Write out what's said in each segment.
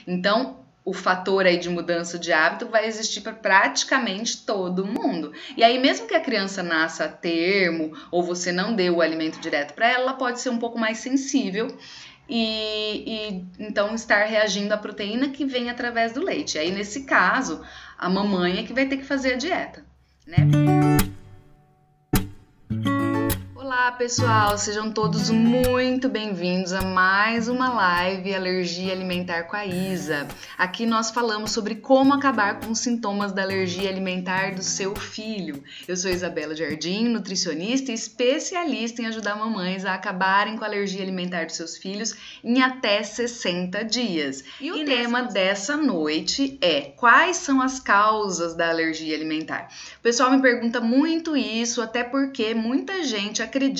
Então, o fator aí de mudança de hábito vai existir para praticamente todo mundo. E aí, mesmo que a criança nasça a termo, ou você não dê o alimento direto para ela, ela pode ser um pouco mais sensível e então estar reagindo à proteína que vem através do leite. Aí, nesse caso, a mamãe é que vai ter que fazer a dieta, né? Olá pessoal, sejam todos muito bem-vindos a mais uma live Alergia Alimentar com a Isa. Aqui nós falamos sobre como acabar com os sintomas da alergia alimentar do seu filho. Eu sou Isabela Jardim, nutricionista e especialista em ajudar mamães a acabarem com a alergia alimentar dos seus filhos em até 60 dias. E o tema dessa noite é: quais são as causas da alergia alimentar? O pessoal me pergunta muito isso, até porque muita gente acredita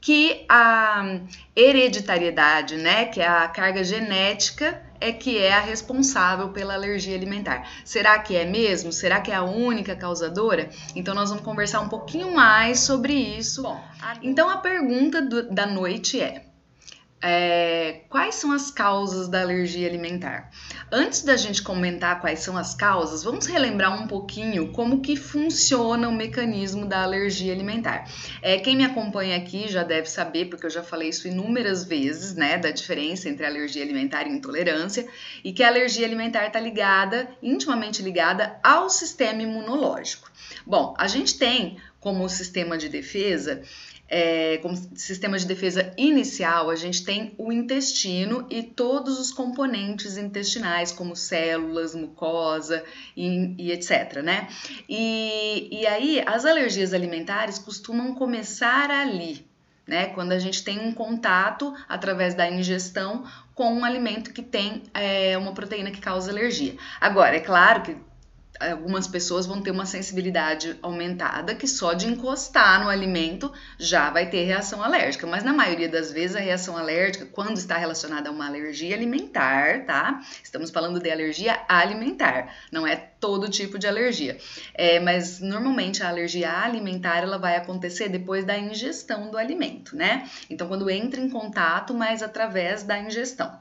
que a hereditariedade, né, que é a carga genética, é que é a responsável pela alergia alimentar. Será que é mesmo? Será que é a única causadora? Então nós vamos conversar um pouquinho mais sobre isso. Bom, então a pergunta da noite é: quais são as causas da alergia alimentar? Antes da gente comentar quais são as causas, vamos relembrar um pouquinho como que funciona o mecanismo da alergia alimentar. Quem me acompanha aqui já deve saber, porque eu já falei isso inúmeras vezes, né, da diferença entre alergia alimentar e intolerância, e que a alergia alimentar está intimamente ligada ao sistema imunológico. Bom, a gente tem como sistema de defesa, como sistema de defesa inicial, a gente tem o intestino e todos os componentes intestinais, como células, mucosa e etc, né? E aí, as alergias alimentares costumam começar ali, né? Quando a gente tem um contato através da ingestão com um alimento que tem uma proteína que causa alergia. Agora, é claro que algumas pessoas vão ter uma sensibilidade aumentada que só de encostar no alimento já vai ter reação alérgica, mas na maioria das vezes a reação alérgica, quando está relacionada a uma alergia alimentar, tá? Estamos falando de alergia alimentar, não é todo tipo de alergia, mas normalmente a alergia alimentar ela vai acontecer depois da ingestão do alimento, né? Então quando entra em contato, mas através da ingestão.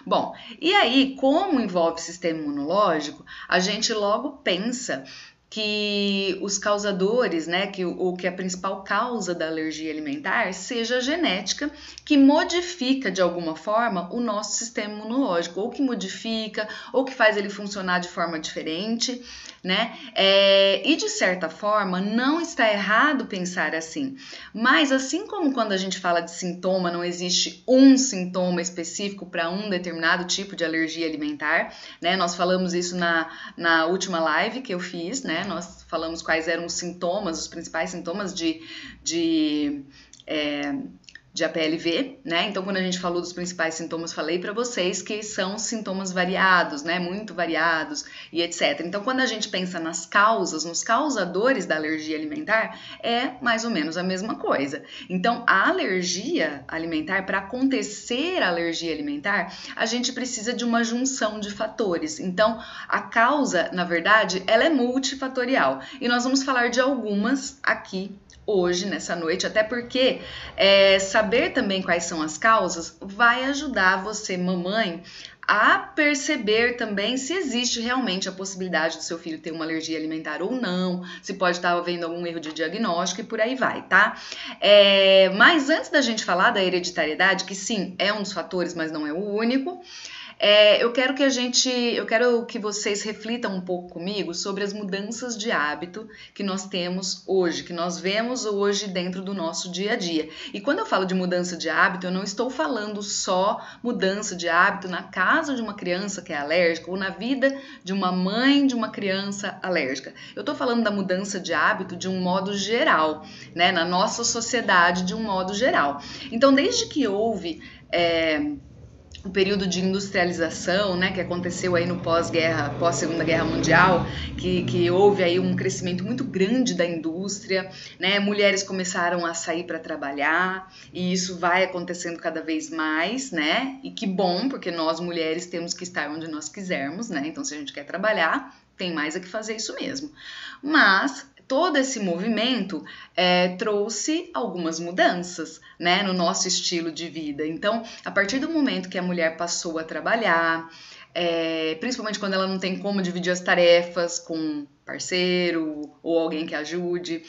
Bom, e aí, como envolve sistema imunológico, a gente logo pensa que os causadores, né, que a principal causa da alergia alimentar seja a genética, que modifica de alguma forma o nosso sistema imunológico, ou que modifica, ou que faz ele funcionar de forma diferente, né? E de certa forma não está errado pensar assim, mas assim como quando a gente fala de sintoma, não existe um sintoma específico para um determinado tipo de alergia alimentar, né? Nós falamos isso na última live que eu fiz, né? Nós falamos quais eram os sintomas, os principais sintomas de APLV, né? Então, quando a gente falou dos principais sintomas, falei para vocês que são sintomas variados, né? Muito variados e etc. Então, quando a gente pensa nas causas, nos causadores da alergia alimentar, é mais ou menos a mesma coisa. Então, a alergia alimentar, para acontecer a alergia alimentar, a gente precisa de uma junção de fatores. Então, a causa, na verdade, ela é multifatorial. E nós vamos falar de algumas aqui hoje, nessa noite, até porque saber também quais são as causas vai ajudar você, mamãe, a perceber também se existe realmente a possibilidade do seu filho ter uma alergia alimentar ou não, se pode estar havendo algum erro de diagnóstico e por aí vai, tá? Mas antes da gente falar da hereditariedade, que sim, é um dos fatores, mas não é o único, eu quero que vocês reflitam um pouco comigo sobre as mudanças de hábito que nós temos hoje, que nós vemos hoje dentro do nosso dia a dia. E quando eu falo de mudança de hábito, eu não estou falando só mudança de hábito na casa de uma criança que é alérgica ou na vida de uma mãe de uma criança alérgica. Eu estou falando da mudança de hábito de um modo geral, né, na nossa sociedade de um modo geral. Então, desde que houve o período de industrialização, né, que aconteceu aí no pós-Segunda Guerra Mundial, que houve aí um crescimento muito grande da indústria, né, mulheres começaram a sair para trabalhar, e isso vai acontecendo cada vez mais, né, e que bom, porque nós mulheres temos que estar onde nós quisermos, né, então se a gente quer trabalhar, tem mais a que fazer isso mesmo. Mas todo esse movimento trouxe algumas mudanças, né, no nosso estilo de vida. Então, a partir do momento que a mulher passou a trabalhar, principalmente quando ela não tem como dividir as tarefas com parceiro ou alguém que ajude.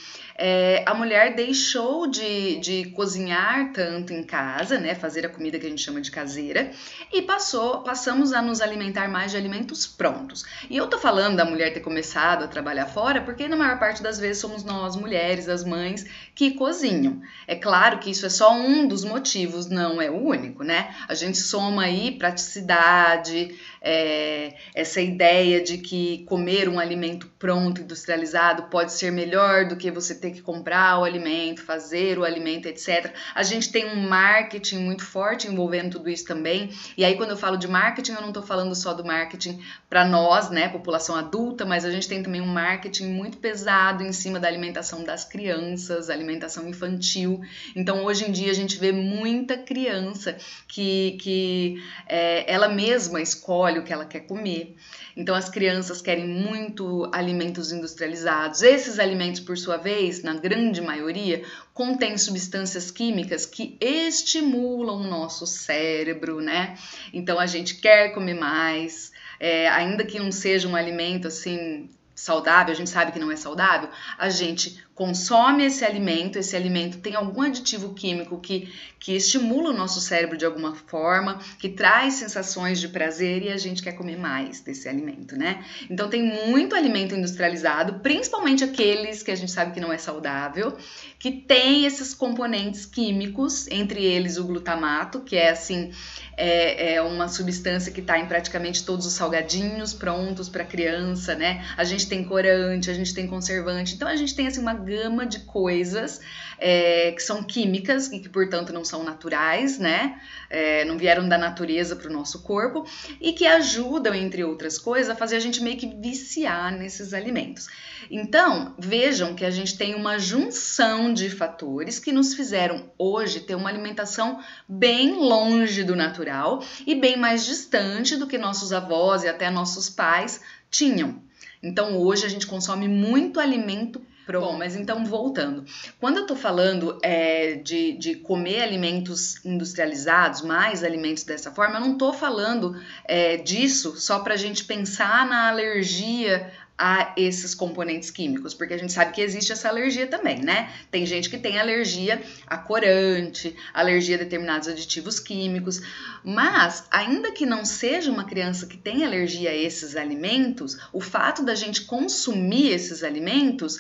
A mulher deixou de cozinhar tanto em casa, né, fazer a comida que a gente chama de caseira, e passamos a nos alimentar mais de alimentos prontos. E eu tô falando da mulher ter começado a trabalhar fora porque na maior parte das vezes somos nós mulheres, as mães, que cozinham. É claro que isso é só um dos motivos, não é o único, né? A gente soma aí praticidade, essa ideia de que comer um alimento pronto, industrializado, pode ser melhor do que você ter que comprar o alimento, fazer o alimento, etc. A gente tem um marketing muito forte envolvendo tudo isso também. E aí, quando eu falo de marketing, eu não estou falando só do marketing para nós, né, população adulta, mas a gente tem também um marketing muito pesado em cima da alimentação das crianças, alimentação infantil. Então, hoje em dia, a gente vê muita criança que ela mesma escolhe o que ela quer comer. Então, as crianças querem muito alimentos industrializados. Esses alimentos, por sua vez, na grande maioria, contêm substâncias químicas que estimulam o nosso cérebro, né? Então, a gente quer comer mais, ainda que não seja um alimento, assim, saudável, a gente sabe que não é saudável, a gente consome esse alimento tem algum aditivo químico que estimula o nosso cérebro de alguma forma, que traz sensações de prazer e a gente quer comer mais desse alimento, né? Então tem muito alimento industrializado, principalmente aqueles que a gente sabe que não é saudável, que tem esses componentes químicos, entre eles o glutamato, que é assim, uma substância que está em praticamente todos os salgadinhos prontos para criança, né? A gente tem corante, a gente tem conservante, então a gente tem assim uma gama de coisas que são químicas e que, portanto, não são naturais, né? Não vieram da natureza para o nosso corpo e que ajudam, entre outras coisas, a fazer a gente meio que viciar nesses alimentos. Então, vejam que a gente tem uma junção de fatores que nos fizeram hoje ter uma alimentação bem longe do natural e bem mais distante do que nossos avós e até nossos pais tinham. Então, hoje a gente consome muito alimento pronto. Bom, mas então voltando, quando eu tô falando de comer alimentos industrializados, mais alimentos dessa forma, eu não tô falando disso só pra gente pensar na alergia a esses componentes químicos, porque a gente sabe que existe essa alergia também, né? Tem gente que tem alergia a corante, alergia a determinados aditivos químicos, mas ainda que não seja uma criança que tem alergia a esses alimentos, o fato da gente consumir esses alimentos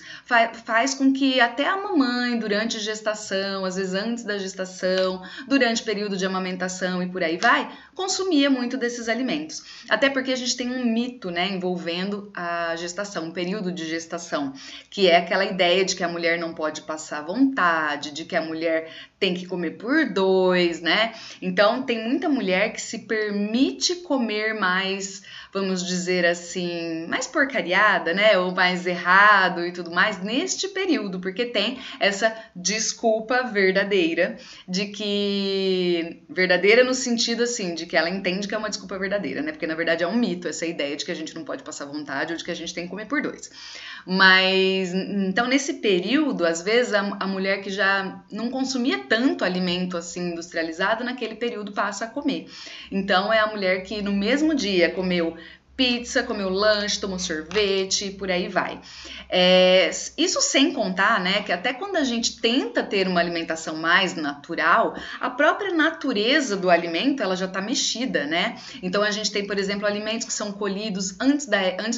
faz com que até a mamãe, durante a gestação, às vezes antes da gestação, durante o período de amamentação e por aí vai, consumia muito desses alimentos. Até porque a gente tem um mito, né, envolvendo a gestação, um período de gestação, que é aquela ideia de que a mulher não pode passar vontade, de que a mulher tem que comer por dois, né? Então, tem muita mulher que se permite comer mais, vamos dizer assim, mais porcariada, né? Ou mais errado e tudo mais neste período, porque tem essa desculpa verdadeira de que... Verdadeira no sentido, assim, de que ela entende que é uma desculpa verdadeira, né? Porque, na verdade, é um mito essa ideia de que a gente não pode passar vontade ou de que a gente tem que comer por dois. Mas, então, nesse período, às vezes, a mulher que já não consumia tanto alimento, assim, industrializado, naquele período passa a comer. Então, é a mulher que no mesmo dia comeu pizza, comeu lanche, tomou sorvete, por aí vai. Isso sem contar, né, que até quando a gente tenta ter uma alimentação mais natural, a própria natureza do alimento, ela já está mexida, né? Então, a gente tem, por exemplo, alimentos que são colhidos antes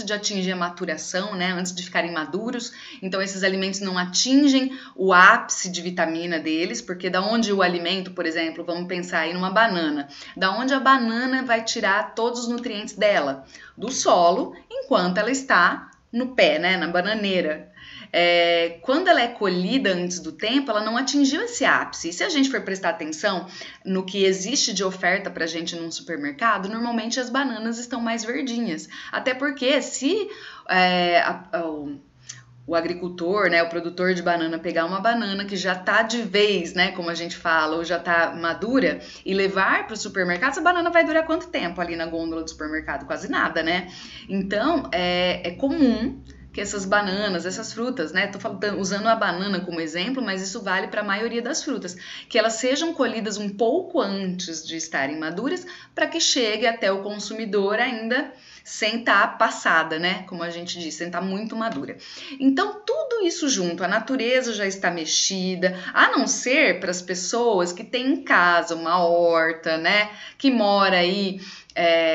de atingir a maturação, né, antes de ficarem maduros. Então, esses alimentos não atingem o ápice de vitamina deles, porque da onde o alimento, por exemplo, vamos pensar aí numa banana, da onde a banana vai tirar todos os nutrientes dela? Do solo, enquanto ela está no pé, né, na bananeira. Quando ela é colhida antes do tempo, ela não atingiu esse ápice. E se a gente for prestar atenção no que existe de oferta para a gente num supermercado, normalmente as bananas estão mais verdinhas. Até porque se o agricultor, né, o produtor de banana pegar uma banana que já tá de vez, né, como a gente fala, ou já tá madura e levar para o supermercado, essa banana vai durar quanto tempo ali na gôndola do supermercado? Quase nada, né? Então, é comum que essas bananas, essas frutas, né? Tô usando a banana como exemplo, mas isso vale para a maioria das frutas, que elas sejam colhidas um pouco antes de estarem maduras, para que chegue até o consumidor ainda sem estar passada, né? Como a gente diz, sem estar muito madura. Então, tudo isso junto, a natureza já está mexida, a não ser para as pessoas que têm em casa uma horta, né? Que mora aí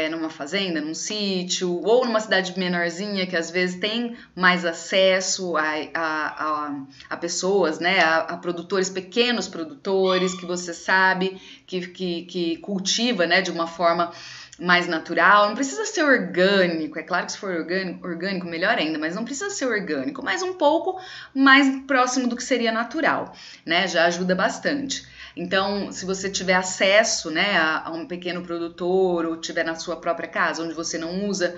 numa fazenda, num sítio, ou numa cidade menorzinha que às vezes tem mais acesso a pessoas, né? A produtores, pequenos produtores, que você sabe que cultiva, né? De uma forma mais natural, não precisa ser orgânico, é claro que se for orgânico melhor ainda, mas não precisa ser orgânico, mas um pouco mais próximo do que seria natural, né, já ajuda bastante. Então, se você tiver acesso, né, a um pequeno produtor ou tiver na sua própria casa, onde você não usa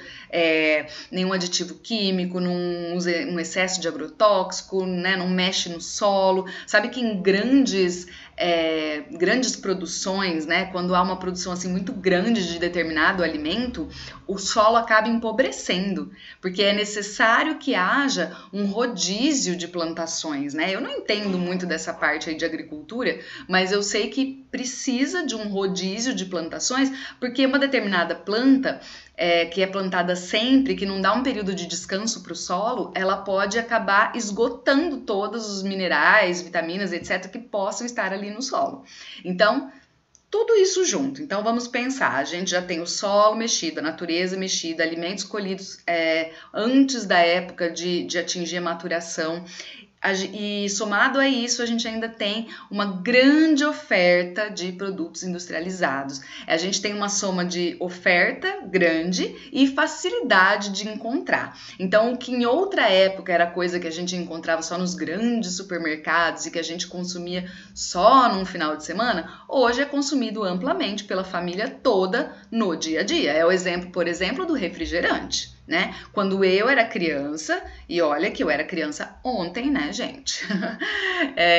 nenhum aditivo químico, não usa um excesso de agrotóxico, né, não mexe no solo, sabe que em grandes produções, né, quando há uma produção assim muito grande de determinado alimento, o solo acaba empobrecendo, porque é necessário que haja um rodízio de plantações, né? Eu não entendo muito dessa parte aí de agricultura, mas eu sei que precisa de um rodízio de plantações, porque uma determinada planta que é plantada sempre, que não dá um período de descanso para o solo, ela pode acabar esgotando todos os minerais, vitaminas, etc., que possam estar ali no solo. Então, tudo isso junto. Então, vamos pensar, a gente já tem o solo mexido, a natureza mexida, alimentos colhidos antes da época de atingir a maturação. E somado a isso, a gente ainda tem uma grande oferta de produtos industrializados. A gente tem uma soma de oferta grande e facilidade de encontrar. Então, o que em outra época era coisa que a gente encontrava só nos grandes supermercados e que a gente consumia só num final de semana, hoje é consumido amplamente pela família toda no dia a dia. É o exemplo, por exemplo, do refrigerante. Né? Quando eu era criança, e olha que eu era criança ontem, né, gente?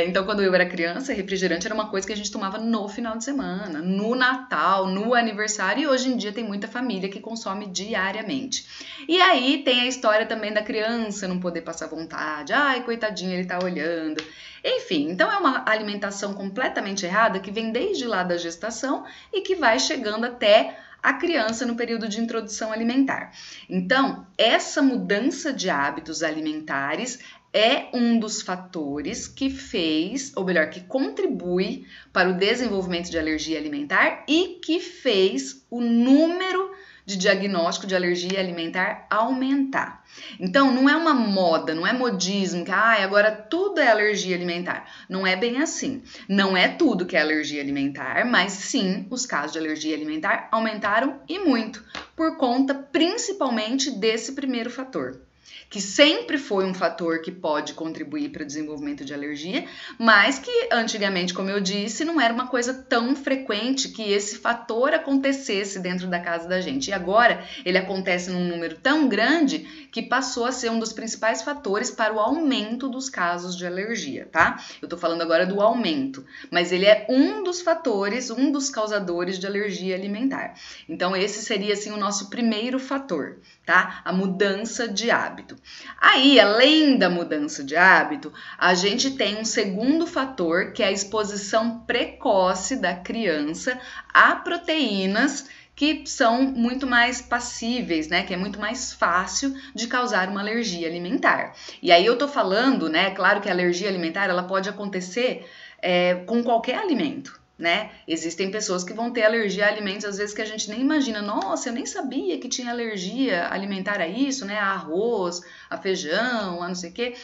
Então, quando eu era criança, refrigerante era uma coisa que a gente tomava no final de semana, no Natal, no aniversário, e hoje em dia tem muita família que consome diariamente. E aí tem a história também da criança não poder passar vontade, ai, coitadinha, ele tá olhando. Enfim, então é uma alimentação completamente errada que vem desde lá da gestação e que vai chegando até a criança no período de introdução alimentar. Então, essa mudança de hábitos alimentares é um dos fatores que fez, ou melhor, que contribui para o desenvolvimento de alergia alimentar e que fez o número de diagnóstico de alergia alimentar aumentar. Então, não é uma moda, não é modismo, que agora tudo é alergia alimentar. Não é bem assim. Não é tudo que é alergia alimentar, mas sim, os casos de alergia alimentar aumentaram e muito, por conta principalmente desse primeiro fator, que sempre foi um fator que pode contribuir para o desenvolvimento de alergia, mas que antigamente, como eu disse, não era uma coisa tão frequente que esse fator acontecesse dentro da casa da gente. E agora ele acontece num número tão grande que passou a ser um dos principais fatores para o aumento dos casos de alergia, tá? Eu tô falando agora do aumento, mas ele é um dos fatores, um dos causadores de alergia alimentar. Então esse seria assim o nosso primeiro fator, tá? A mudança de hábito. Aí, além da mudança de hábito, a gente tem um segundo fator, que é a exposição precoce da criança a proteínas que são muito mais passíveis, né? Que é muito mais fácil de causar uma alergia alimentar. E aí eu tô falando, né? Claro que a alergia alimentar ela pode acontecer com qualquer alimento. Né? Existem pessoas que vão ter alergia a alimentos às vezes que a gente nem imagina, nossa, eu nem sabia que tinha alergia alimentar a isso, né? A arroz, a feijão, a não sei o quê.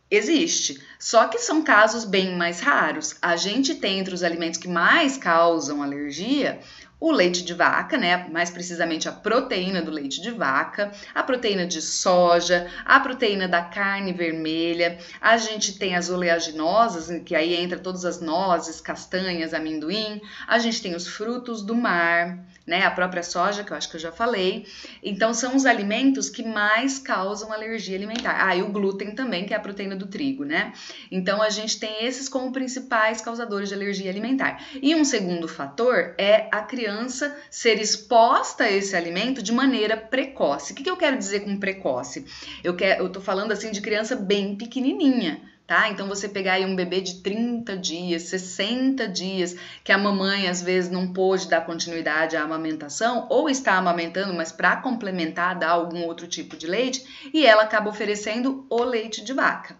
Existe, só que são casos bem mais raros. A gente tem entre os alimentos que mais causam alergia o leite de vaca, né? Mais precisamente a proteína do leite de vaca, a proteína de soja, a proteína da carne vermelha. A gente tem as oleaginosas, que aí entra todas as nozes, castanhas, amendoim. A gente tem os frutos do mar, né? A própria soja, que eu acho que eu já falei. Então, são os alimentos que mais causam alergia alimentar. Ah, e o glúten também, que é a proteína do trigo, né? Então, a gente tem esses como principais causadores de alergia alimentar. E um segundo fator é a criança ser exposta a esse alimento de maneira precoce. O que eu quero dizer com precoce? Eu tô falando assim de criança bem pequenininha. Tá? Então, você pegar aí um bebê de 30 dias, 60 dias, que a mamãe às vezes não pôde dar continuidade à amamentação, ou está amamentando, mas para complementar, dar algum outro tipo de leite, e ela acaba oferecendo o leite de vaca.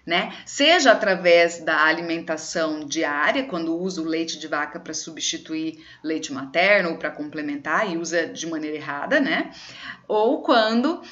Né? Seja através da alimentação diária, quando usa o leite de vaca para substituir leite materno ou para complementar e usa de maneira errada, né? Ou quando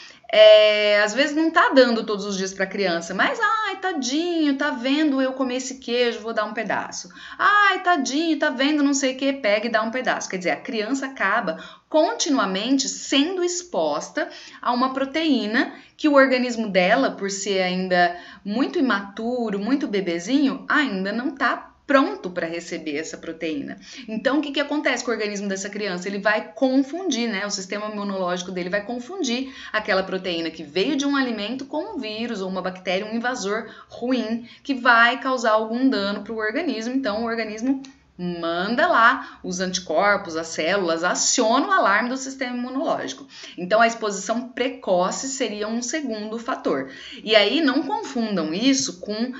às vezes não tá dando todos os dias para a criança, mas ai, tadinho, tá vendo eu comer esse queijo, vou dar um pedaço. Ai, tadinho, tá vendo não sei o que, pega e dá um pedaço. Quer dizer, a criança acaba continuamente sendo exposta a uma proteína que o organismo dela, por ser ainda muito imaturo, muito bebezinho, ainda não tá pronto para receber essa proteína. Então, o que acontece com o organismo dessa criança? Ele vai confundir, né? O sistema imunológico dele vai confundir aquela proteína que veio de um alimento com um vírus ou uma bactéria, um invasor ruim, que vai causar algum dano para o organismo. Então, o organismo manda lá os anticorpos, as células, aciona o alarme do sistema imunológico. Então, a exposição precoce seria um segundo fator. E aí, não confundam isso com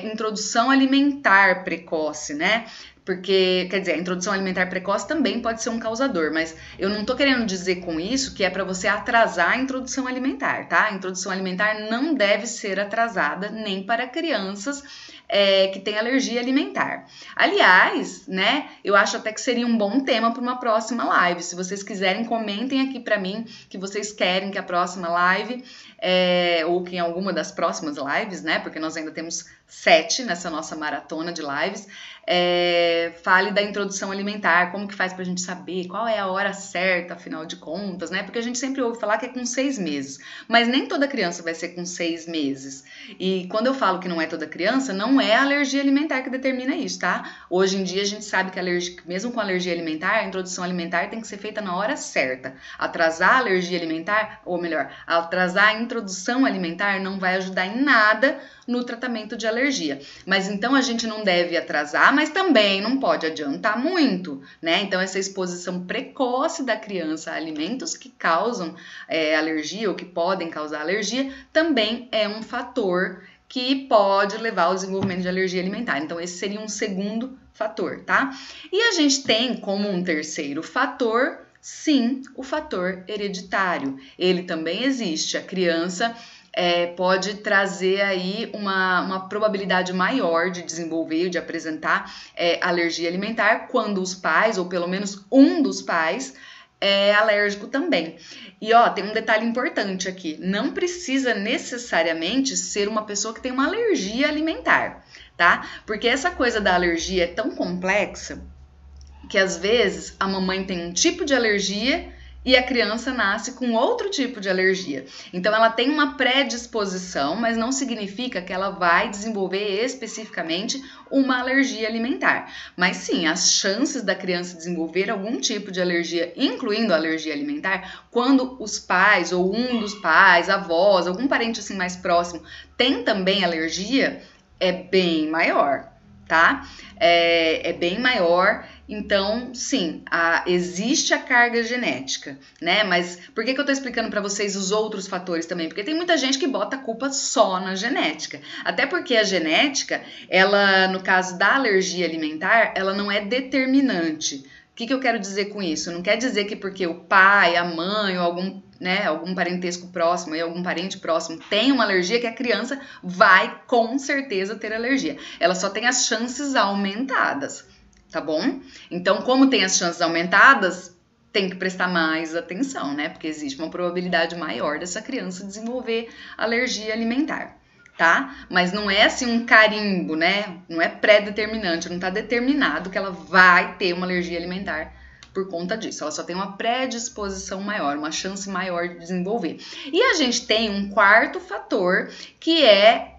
introdução alimentar precoce, né? Porque, quer dizer, a introdução alimentar precoce também pode ser um causador, mas eu não tô querendo dizer com isso que é para você atrasar a introdução alimentar, tá? A introdução alimentar não deve ser atrasada nem para crianças que têm alergia alimentar. Aliás, né, eu acho até que seria um bom tema para uma próxima live. Se vocês quiserem, comentem aqui para mim que vocês querem que a próxima live, ou que em alguma das próximas lives, né, porque nós ainda temos 7 nessa nossa maratona de lives, fale da introdução alimentar, como que faz pra gente saber qual é a hora certa, afinal de contas, né? Porque a gente sempre ouve falar que é com 6 meses, mas nem toda criança vai ser com 6 meses. E quando eu falo que não é toda criança, não é a alergia alimentar que determina isso, tá? Hoje em dia a gente sabe que mesmo com alergia alimentar, a introdução alimentar tem que ser feita na hora certa. Atrasar a alergia alimentar, ou melhor, atrasar a introdução alimentar não vai ajudar em nada no tratamento de alergia. Mas então a gente não deve atrasar, mas também não pode adiantar muito, né? Então essa exposição precoce da criança a alimentos que causam alergia ou que podem causar alergia também é um fator que pode levar ao desenvolvimento de alergia alimentar. Então esse seria um segundo fator, tá? E a gente tem como um terceiro fator, sim, o fator hereditário. Ele também existe. A criança pode trazer aí uma probabilidade maior de desenvolver, de apresentar alergia alimentar quando os pais, ou pelo menos um dos pais, é alérgico também. E tem um detalhe importante aqui, não precisa necessariamente ser uma pessoa que tem uma alergia alimentar, tá? Porque essa coisa da alergia é tão complexa que às vezes a mamãe tem um tipo de alergia e a criança nasce com outro tipo de alergia. Então, ela tem uma predisposição, mas não significa que ela vai desenvolver especificamente uma alergia alimentar. Mas sim, as chances da criança desenvolver algum tipo de alergia, incluindo a alergia alimentar, quando os pais ou um dos pais, avós, algum parente assim mais próximo tem também alergia, é bem maior, tá? É bem maior. Então, sim, existe a carga genética, né? Mas por que eu tô explicando para vocês os outros fatores também? Porque tem muita gente que bota a culpa só na genética. Até porque a genética, ela, no caso da alergia alimentar, ela não é determinante. O que eu quero dizer com isso? Não quer dizer que porque o pai, a mãe ou algum parentesco próximo e algum parente próximo tem uma alergia que a criança vai com certeza ter alergia. Ela só tem as chances aumentadas. Tá bom? Então, como tem as chances aumentadas, tem que prestar mais atenção, né? Porque existe uma probabilidade maior dessa criança desenvolver alergia alimentar, tá? Mas não é assim um carimbo, né? Não é pré-determinante, não tá determinado que ela vai ter uma alergia alimentar por conta disso. Ela só tem uma predisposição maior, uma chance maior de desenvolver. E a gente tem um quarto fator, que é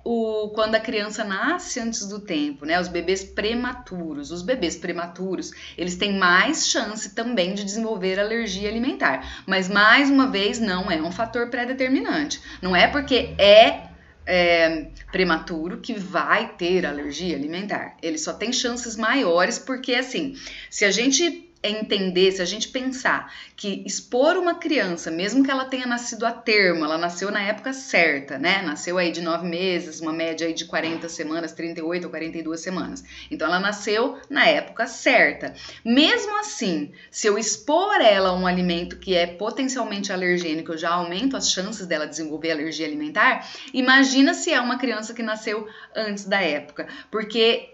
quando a criança nasce antes do tempo, né? Os bebês prematuros. Os bebês prematuros, eles têm mais chance também de desenvolver alergia alimentar. Mas, mais uma vez, não é um fator pré-determinante. Não é porque é prematuro que vai ter alergia alimentar. Ele só tem chances maiores porque, assim, se a gente entender, se a gente pensar que expor uma criança, mesmo que ela tenha nascido a termo, ela nasceu na época certa, né? Nasceu aí de 9 meses, uma média aí de 40 semanas, 38 ou 42 semanas. Então, ela nasceu na época certa. Mesmo assim, se eu expor ela a um alimento que é potencialmente alergênico, eu já aumento as chances dela desenvolver alergia alimentar. Imagina se é uma criança que nasceu antes da época, porque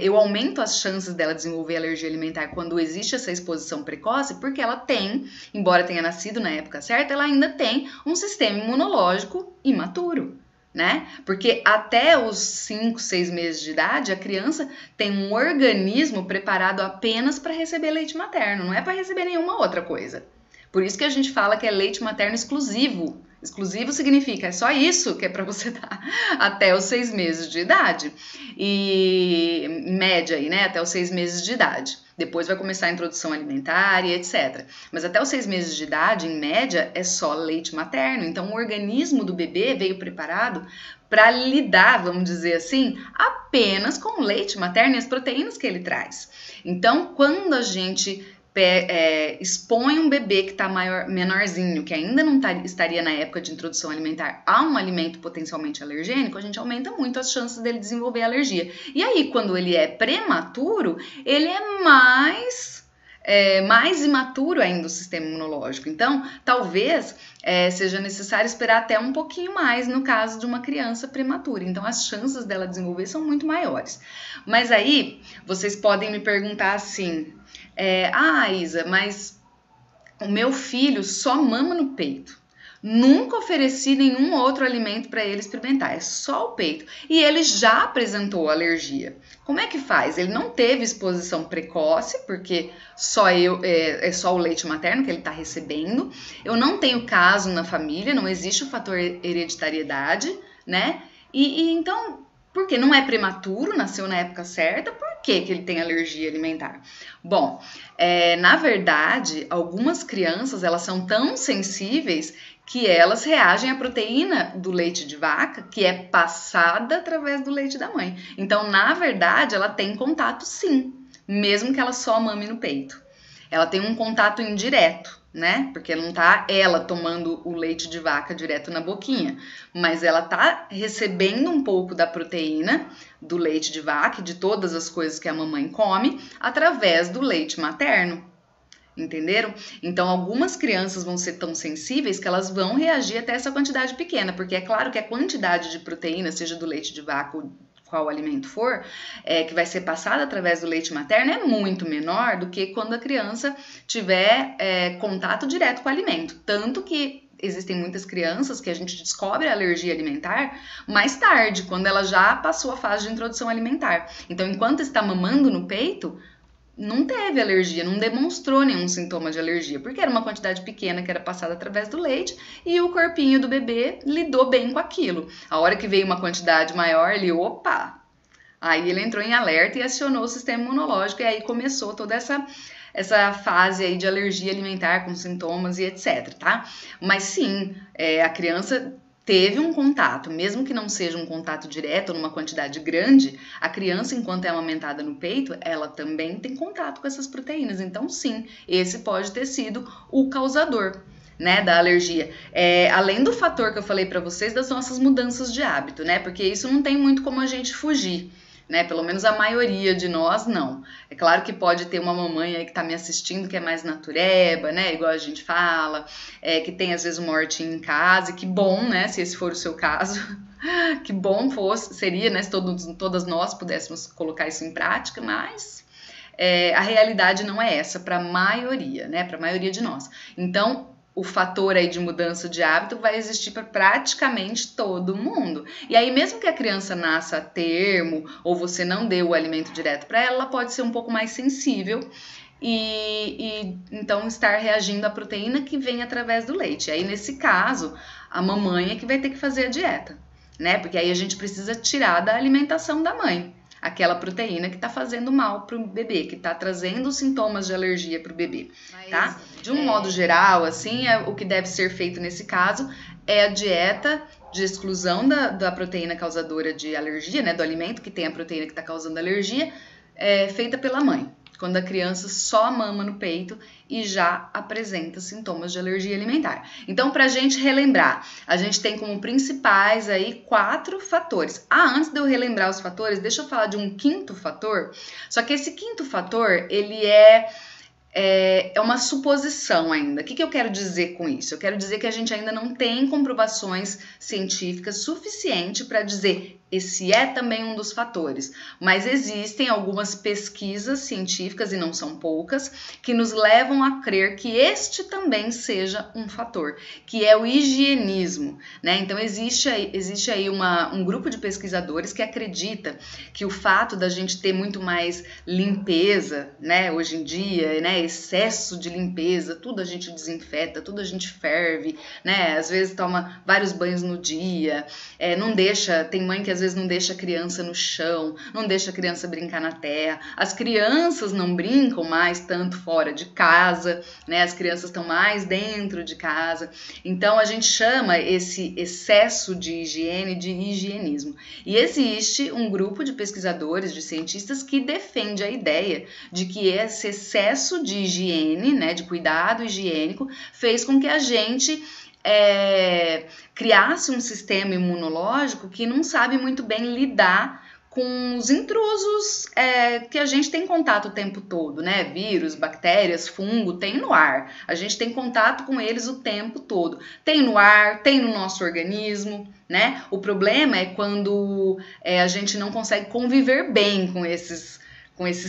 eu aumento as chances dela desenvolver alergia alimentar quando existe essa exposição precoce, porque ela tem, embora tenha nascido na época certa, ela ainda tem um sistema imunológico imaturo, né? Porque até os 5, 6 meses de idade, a criança tem um organismo preparado apenas para receber leite materno, não é para receber nenhuma outra coisa. Por isso que a gente fala que é leite materno exclusivo. Exclusivo significa, é só isso que é para você dar até os 6 meses de idade. E em média aí, né? Até os 6 meses de idade. Depois vai começar a introdução alimentar e etc. Mas até os 6 meses de idade, em média, é só leite materno. Então, o organismo do bebê veio preparado para lidar, vamos dizer assim, apenas com o leite materno e as proteínas que ele traz. Então, quando a gente expõe um bebê que está menorzinho, que ainda não estaria na época de introdução alimentar, a um alimento potencialmente alergênico, a gente aumenta muito as chances dele desenvolver alergia. E aí, quando ele é prematuro, ele é mais imaturo ainda o sistema imunológico. Então, talvez seja necessário esperar até um pouquinho mais no caso de uma criança prematura. Então, as chances dela desenvolver são muito maiores. Mas aí, vocês podem me perguntar assim... Isa, mas o meu filho só mama no peito. Nunca ofereci nenhum outro alimento para ele experimentar, é só o peito. E ele já apresentou alergia. Como é que faz? Ele não teve exposição precoce, porque é só o leite materno que ele está recebendo. Eu não tenho caso na família, não existe o fator hereditariedade, né? E então... Porque não é prematuro, nasceu na época certa, por que ele tem alergia alimentar? Bom, na verdade, algumas crianças elas são tão sensíveis que elas reagem à proteína do leite de vaca, que é passada através do leite da mãe. Então, na verdade, ela tem contato sim, mesmo que ela só mame no peito. Ela tem um contato indireto, né? Porque não tá ela tomando o leite de vaca direto na boquinha, mas ela tá recebendo um pouco da proteína do leite de vaca e de todas as coisas que a mamãe come através do leite materno. Entenderam? Então, algumas crianças vão ser tão sensíveis que elas vão reagir até essa quantidade pequena, porque é claro que a quantidade de proteína, seja do leite de vaca ou qual alimento for, que vai ser passado através do leite materno, é muito menor do que quando a criança tiver contato direto com o alimento. Tanto que existem muitas crianças que a gente descobre a alergia alimentar mais tarde, quando ela já passou a fase de introdução alimentar. Então, enquanto está mamando no peito, não teve alergia, não demonstrou nenhum sintoma de alergia, porque era uma quantidade pequena que era passada através do leite e o corpinho do bebê lidou bem com aquilo. A hora que veio uma quantidade maior, ele, opa! Aí ele entrou em alerta e acionou o sistema imunológico e aí começou toda essa fase aí de alergia alimentar com sintomas e etc, tá? Mas sim, a criança... teve um contato, mesmo que não seja um contato direto ou numa quantidade grande, a criança, enquanto é amamentada no peito, ela também tem contato com essas proteínas. Então, sim, esse pode ter sido o causador, né, da alergia. Além do fator que eu falei para vocês das nossas mudanças de hábito, né, porque isso não tem muito como a gente fugir. Né? Pelo menos a maioria de nós não. É claro que pode ter uma mamãe aí que tá me assistindo que é mais natureba, né? Igual a gente fala, que tem às vezes uma hortinha em casa, e que bom, né? Se esse for o seu caso, que bom seria, né? Se todas nós pudéssemos colocar isso em prática, mas a realidade não é essa para a maioria, né? Para a maioria de nós. Então, o fator aí de mudança de hábito vai existir para praticamente todo mundo. E aí, mesmo que a criança nasça a termo ou você não dê o alimento direto para ela, ela pode ser um pouco mais sensível e então estar reagindo à proteína que vem através do leite. Aí, nesse caso, a mamãe é que vai ter que fazer a dieta, né? Porque aí a gente precisa tirar da alimentação da mãe aquela proteína que está fazendo mal para o bebê, que está trazendo sintomas de alergia para o bebê, tá? De um modo geral, assim, o que deve ser feito nesse caso é a dieta de exclusão da proteína causadora de alergia, né? Do alimento que tem a proteína que está causando alergia, feita pela mãe. Quando a criança só mama no peito e já apresenta sintomas de alergia alimentar. Então, para a gente relembrar, a gente tem como principais aí 4 fatores. Antes de eu relembrar os fatores, deixa eu falar de um quinto fator. Só que esse quinto fator, ele é uma suposição ainda. O que eu quero dizer com isso? Eu quero dizer que a gente ainda não tem comprovações científicas suficientes para dizer esse é também um dos fatores, mas existem algumas pesquisas científicas, e não são poucas, que nos levam a crer que este também seja um fator, que é o higienismo, né? Então existe aí um grupo de pesquisadores que acredita que o fato da gente ter muito mais limpeza, né, hoje em dia, né, excesso de limpeza, tudo a gente desinfeta, tudo a gente ferve, né? Às vezes toma vários banhos no dia, tem mãe que às vezes não deixa a criança no chão, não deixa a criança brincar na terra, as crianças não brincam mais tanto fora de casa, né? As crianças estão mais dentro de casa, então a gente chama esse excesso de higiene de higienismo. E existe um grupo de pesquisadores, de cientistas que defende a ideia de que esse excesso de higiene, né, de cuidado higiênico, fez com que a gente criasse um sistema imunológico que não sabe muito bem lidar com os intrusos que a gente tem contato o tempo todo, né? Vírus, bactérias, fungo, tem no ar. A gente tem contato com eles o tempo todo. Tem no ar, tem no nosso organismo, né? O problema é quando a gente não consegue conviver bem com esses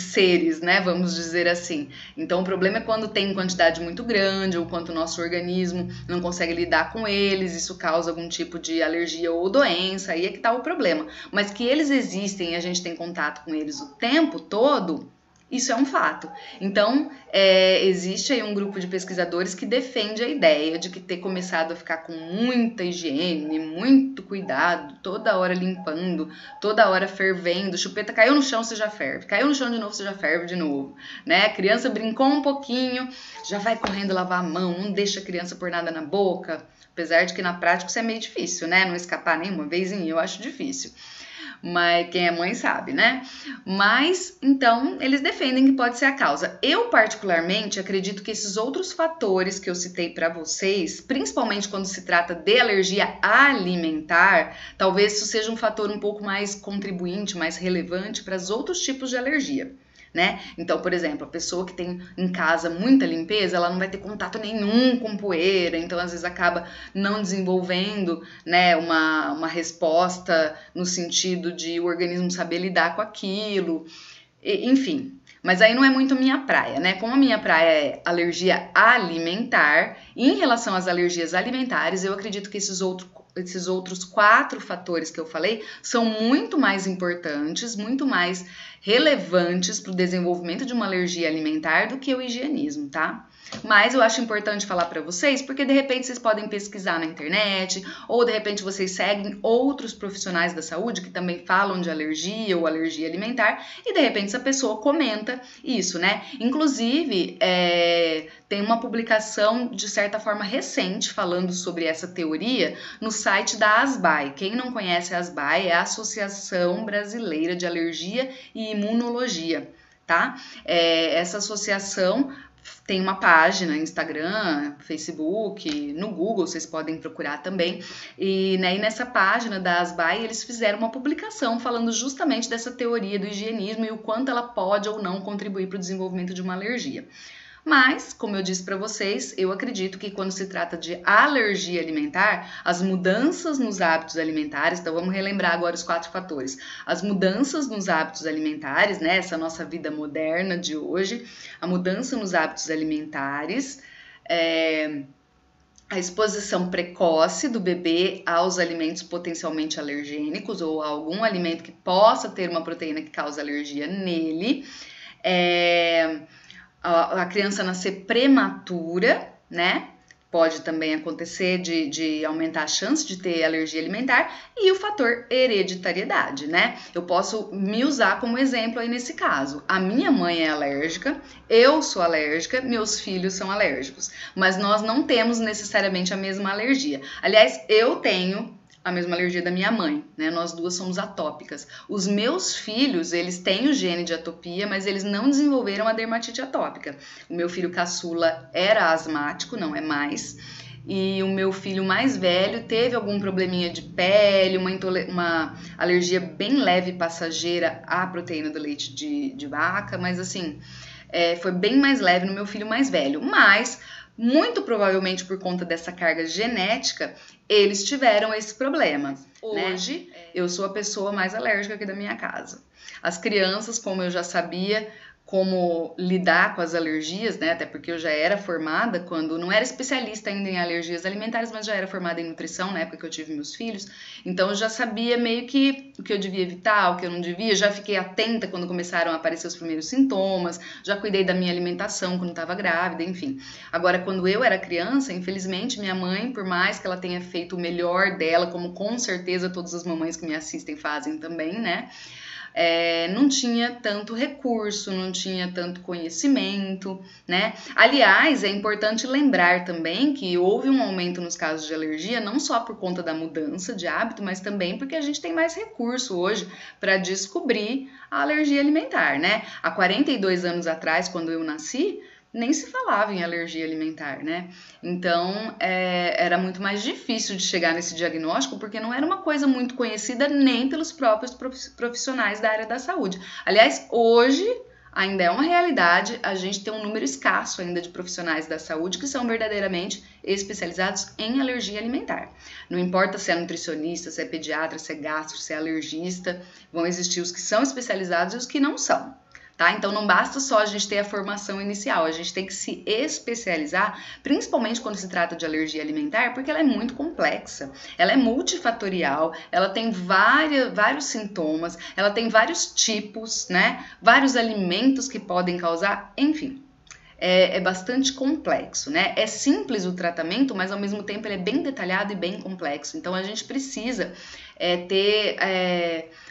seres, né, vamos dizer assim. Então o problema é quando tem quantidade muito grande ou quando o nosso organismo não consegue lidar com eles, isso causa algum tipo de alergia ou doença, aí é que tá o problema. Mas que eles existem e a gente tem contato com eles o tempo todo, isso é um fato. Então, existe aí um grupo de pesquisadores que defende a ideia de que ter começado a ficar com muita higiene, muito cuidado, toda hora limpando, toda hora fervendo, chupeta caiu no chão, você já ferve, caiu no chão de novo, você já ferve de novo, né? A criança brincou um pouquinho, já vai correndo lavar a mão, não deixa a criança pôr nada na boca, apesar de que na prática isso é meio difícil, né? Não escapar nenhuma vezinha, eu acho difícil. Mas quem é mãe sabe, né? Mas, então, eles defendem que pode ser a causa. Eu, particularmente, acredito que esses outros fatores que eu citei para vocês, principalmente quando se trata de alergia alimentar, talvez isso seja um fator um pouco mais contribuinte, mais relevante para os outros tipos de alergia, né? Então, por exemplo, a pessoa que tem em casa muita limpeza, ela não vai ter contato nenhum com poeira, então às vezes acaba não desenvolvendo, né, uma resposta no sentido de o organismo saber lidar com aquilo, enfim. Mas aí não é muito minha praia, né? Como a minha praia é alergia alimentar, e em relação às alergias alimentares, eu acredito que esses outros 4 fatores que eu falei são muito mais importantes, muito mais relevantes para o desenvolvimento de uma alergia alimentar do que o higienismo, tá? Mas eu acho importante falar para vocês, porque de repente vocês podem pesquisar na internet, ou de repente vocês seguem outros profissionais da saúde que também falam de alergia ou alergia alimentar, e de repente essa pessoa comenta isso, né? Inclusive, tem uma publicação de certa forma recente falando sobre essa teoria no site da ASBAI. Quem não conhece a ASBAI é a Associação Brasileira de Alergia e Imunologia, tá? Essa associação tem uma página, Instagram, Facebook, no Google vocês podem procurar também. E nessa página da ASBAI eles fizeram uma publicação falando justamente dessa teoria do higienismo e o quanto ela pode ou não contribuir para o desenvolvimento de uma alergia. Mas, como eu disse para vocês, eu acredito que quando se trata de alergia alimentar, as mudanças nos hábitos alimentares, então vamos relembrar agora os 4 fatores. As mudanças nos hábitos alimentares, né, essa nossa vida moderna de hoje, a mudança nos hábitos alimentares, a exposição precoce do bebê aos alimentos potencialmente alergênicos ou a algum alimento que possa ter uma proteína que cause alergia nele, a criança nascer prematura, né? Pode também acontecer de aumentar a chance de ter alergia alimentar, e o fator hereditariedade, né? Eu posso me usar como exemplo aí nesse caso. A minha mãe é alérgica, eu sou alérgica, meus filhos são alérgicos, mas nós não temos necessariamente a mesma alergia. Aliás, eu tenho a mesma alergia da minha mãe, né? Nós duas somos atópicas. Os meus filhos, eles têm o gene de atopia, mas eles não desenvolveram a dermatite atópica. O meu filho caçula era asmático, não é mais. E o meu filho mais velho teve algum probleminha de pele, uma alergia bem leve passageira à proteína do leite de vaca, mas assim, foi bem mais leve no meu filho mais velho. Mas, muito provavelmente por conta dessa carga genética, eles tiveram esse problema. Hoje, eu sou a pessoa mais alérgica aqui da minha casa. As crianças, como eu já sabia como lidar com as alergias, né? Até porque eu já era formada quando não era especialista ainda em alergias alimentares, mas já era formada em nutrição na época que eu tive meus filhos. Então eu já sabia meio que o que eu devia evitar, o que eu não devia. Já fiquei atenta quando começaram a aparecer os primeiros sintomas. Já cuidei da minha alimentação quando estava grávida, enfim. Agora, quando eu era criança, infelizmente, minha mãe, por mais que ela tenha feito o melhor dela, como com certeza todas as mamães que me assistem fazem também, né? Não tinha tanto recurso, não tinha tanto conhecimento, né? Aliás, é importante lembrar também que houve um aumento nos casos de alergia, não só por conta da mudança de hábito, mas também porque a gente tem mais recurso hoje para descobrir a alergia alimentar, né? Há 42 anos atrás, quando eu nasci, nem se falava em alergia alimentar, né? Então, era muito mais difícil de chegar nesse diagnóstico, porque não era uma coisa muito conhecida nem pelos próprios profissionais da área da saúde. Aliás, hoje ainda é uma realidade, a gente tem um número escasso ainda de profissionais da saúde que são verdadeiramente especializados em alergia alimentar. Não importa se é nutricionista, se é pediatra, se é gastro, se é alergista, vão existir os que são especializados e os que não são. Tá? Então não basta só a gente ter a formação inicial, a gente tem que se especializar, principalmente quando se trata de alergia alimentar, porque ela é muito complexa, ela é multifatorial, ela tem vários sintomas, ela tem vários tipos, né? Vários alimentos que podem causar, enfim. É bastante complexo, né? É simples o tratamento, mas ao mesmo tempo ele é bem detalhado e bem complexo. Então a gente precisa ter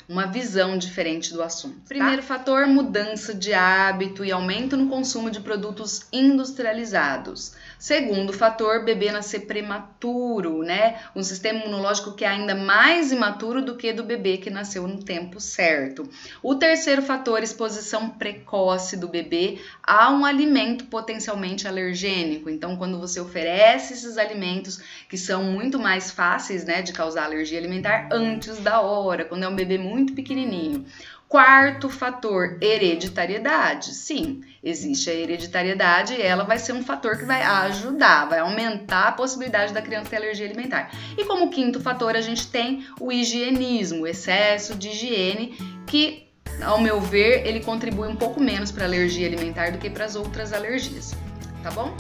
uma visão diferente do assunto. Tá? Primeiro fator, mudança de hábito e aumento no consumo de produtos industrializados. Segundo fator, bebê nascer prematuro, né? Um sistema imunológico que é ainda mais imaturo do que do bebê que nasceu no tempo certo. O terceiro fator, exposição precoce do bebê a um alimento potencialmente alergênico. Então, quando você oferece esses alimentos que são muito mais fáceis, né, de causar alergia alimentar antes da hora, quando é um bebê muito pequenininho. Quarto fator, hereditariedade. Sim, existe a hereditariedade e ela vai ser um fator que vai ajudar, vai aumentar a possibilidade da criança ter alergia alimentar. E como quinto fator, a gente tem o higienismo, o excesso de higiene, que, ao meu ver, ele contribui um pouco menos para a alergia alimentar do que para as outras alergias. Tá bom?